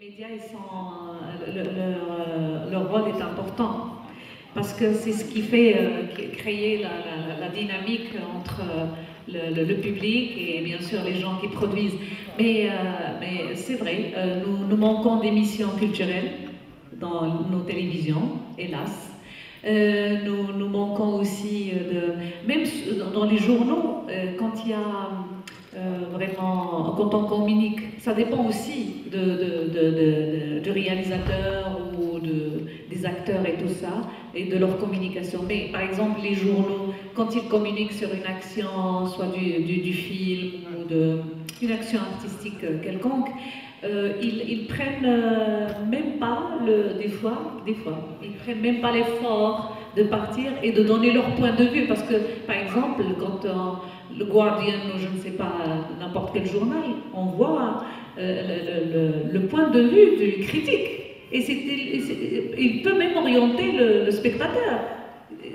Les médias, leur rôle est important parce que c'est ce qui fait créer la dynamique entre le public et bien sûr les gens qui produisent. Mais c'est vrai, nous manquons d'émissions culturelles dans nos télévisions, hélas. Nous manquons aussi même dans les journaux, quand il y a vraiment, quand on communique, ça dépend aussi du réalisateur ou des acteurs et tout ça, et de leur communication. Mais par exemple, les journaux, quand ils communiquent sur une action, soit du film ou d'une action artistique quelconque, ils prennent même pas, des fois, ils prennent même pas l'effort de partir et de donner leur point de vue. Parce que, par exemple, quand le Guardian ou je ne sais pas, n'importe quel journal, on voit le point de vue du critique. Et il peut même orienter le spectateur,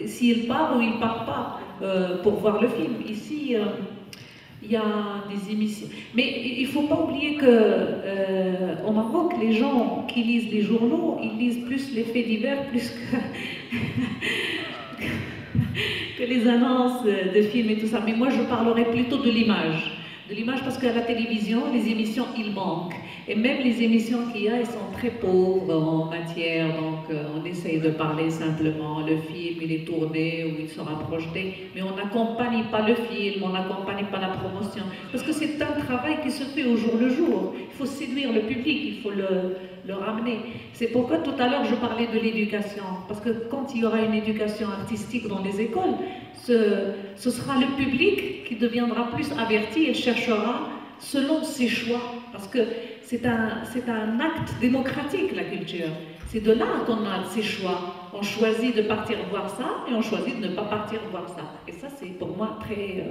s'il part ou il ne part pas pour voir le film. Ici, il y a des émissions. Mais il ne faut pas oublier qu'au Maroc, les gens qui lisent les journaux, ils lisent plus les faits divers, plus que les annonces de films et tout ça. Mais moi, je parlerai plutôt de l'image. De l'image parce qu'à la télévision, les émissions, il manque. Et même les émissions qu'il y a, elles sont très pauvres en matière. Donc, on essaye de parler simplement. Le film, il est tourné ou il sera projeté. Mais on n'accompagne pas le film, on n'accompagne pas la promotion. Parce que c'est un travail qui se fait au jour le jour. Il faut séduire le public, il faut le ramener. C'est pourquoi tout à l'heure je parlais de l'éducation. Parce que quand il y aura une éducation artistique dans les écoles, ce sera le public qui deviendra plus averti et cherchera selon ses choix. Parce que c'est un acte démocratique, la culture. C'est de là qu'on a ses choix. On choisit de partir voir ça et on choisit de ne pas partir voir ça. Et ça, c'est pour moi très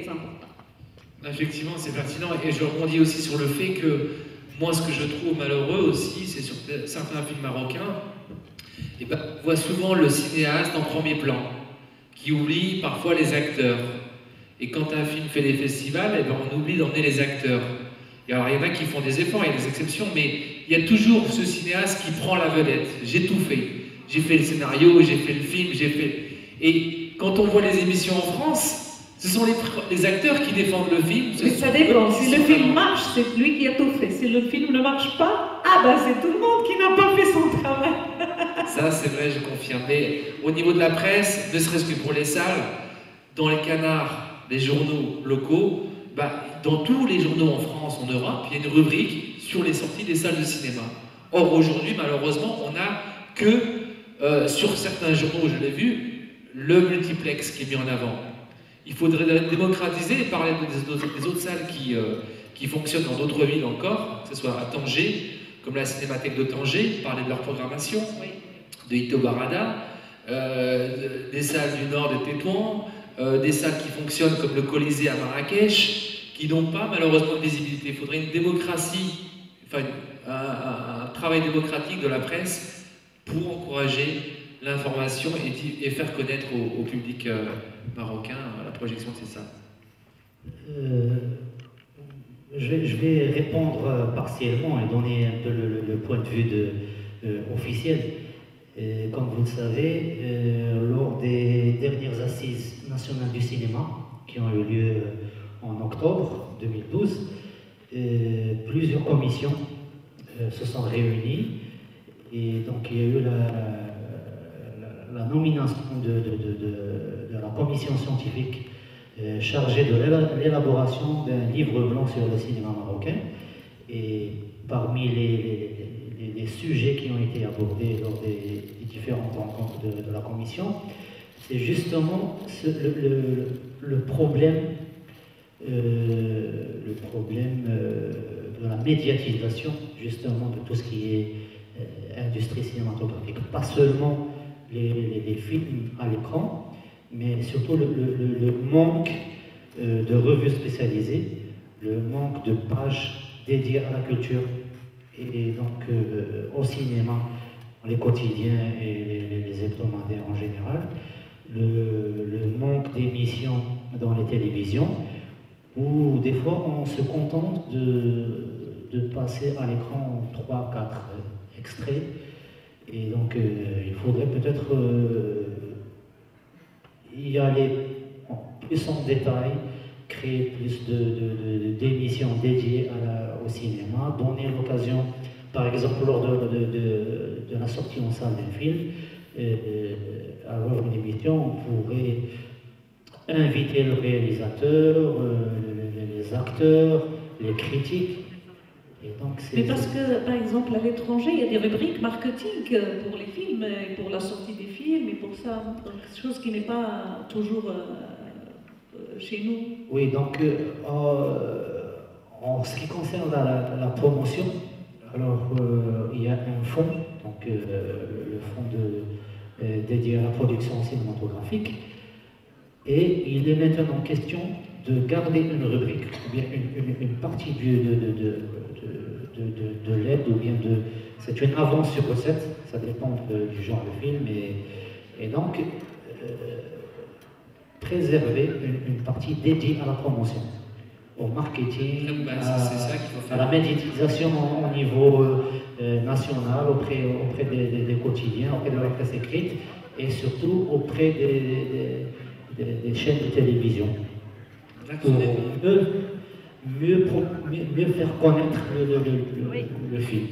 important. Effectivement, c'est pertinent. Et je rebondis aussi sur le fait que moi, ce que je trouve malheureux aussi, c'est sur certains films marocains, on voit souvent le cinéaste en premier plan, qui oublie parfois les acteurs. Et quand un film fait des festivals, on oublie d'emmener les acteurs. Et alors, il y en a qui font des efforts, il y a des exceptions, mais il y a toujours ce cinéaste qui prend la vedette. J'ai tout fait. J'ai fait le scénario, j'ai fait le film, j'ai fait... Et quand on voit les émissions en France, ce sont les acteurs qui défendent le film. Mais ça dépend. Si le film marche, c'est lui qui a tout fait. Si le film ne marche pas, c'est tout le monde qui n'a pas fait son travail. Ça, c'est vrai, je confirme. Mais au niveau de la presse, ne serait-ce que pour les salles, dans les canards, les journaux locaux, dans tous les journaux en France, en Europe, il y a une rubrique sur les sorties des salles de cinéma. Or, aujourd'hui, malheureusement, on n'a que, sur certains journaux, je l'ai vu, le multiplex qui est mis en avant. Il faudrait démocratiser et parler des autres salles qui fonctionnent dans d'autres villes encore, que ce soit à Tanger, comme la Cinémathèque de Tanger, parler de leur programmation, de Ito Barada, des salles du nord de Tétouan, des salles qui fonctionnent comme le Colisée à Marrakech, qui n'ont pas malheureusement de visibilité. Il faudrait une démocratie, enfin un travail démocratique de la presse pour encourager l'information et faire connaître au public marocain la projection de ces salles. Je vais répondre partiellement et donner un peu le point de vue officiel. Comme vous le savez, lors des dernières assises nationales du cinéma qui ont eu lieu en octobre 2012, plusieurs commissions se sont réunies et donc il y a eu la nomination de la commission scientifique chargée de l'élaboration d'un livre blanc sur le cinéma marocain. Et parmi les sujets qui ont été abordés lors des différentes rencontres de la commission, c'est justement le problème de la médiatisation justement de tout ce qui est industrie cinématographique. Pas seulement les films à l'écran, mais surtout le manque de revues spécialisées, le manque de pages dédiées à la culture et donc au cinéma, les quotidiens et les hebdomadaires en général, le manque d'émissions dans les télévisions, où des fois on se contente de passer à l'écran 3-4 extraits. Et donc, il faudrait peut-être y aller plus en détail, créer plus d'émissions dédiées au cinéma, donner l'occasion, par exemple, lors de la sortie en salle d'un film, avoir une émission, on pourrait inviter le réalisateur, les acteurs, les critiques. Et donc, mais parce que, par exemple, à l'étranger, il y a des rubriques marketing pour les films, et pour la sortie des films, et pour ça, donc, chose qui n'est pas toujours chez nous. Oui, donc, en ce qui concerne la promotion, alors il y a un fonds, donc le fonds dédié à la production cinématographique, et il est maintenant question de garder une rubrique, ou bien une partie de l'aide, ou bien c'est une avance sur recette, ça dépend du genre de film, et donc préserver une partie dédiée à la promotion, au marketing, à la médiatisation au niveau national, auprès des quotidiens, auprès de la presse écrite, et surtout auprès des chaînes de télévision, pour mieux faire connaître le film.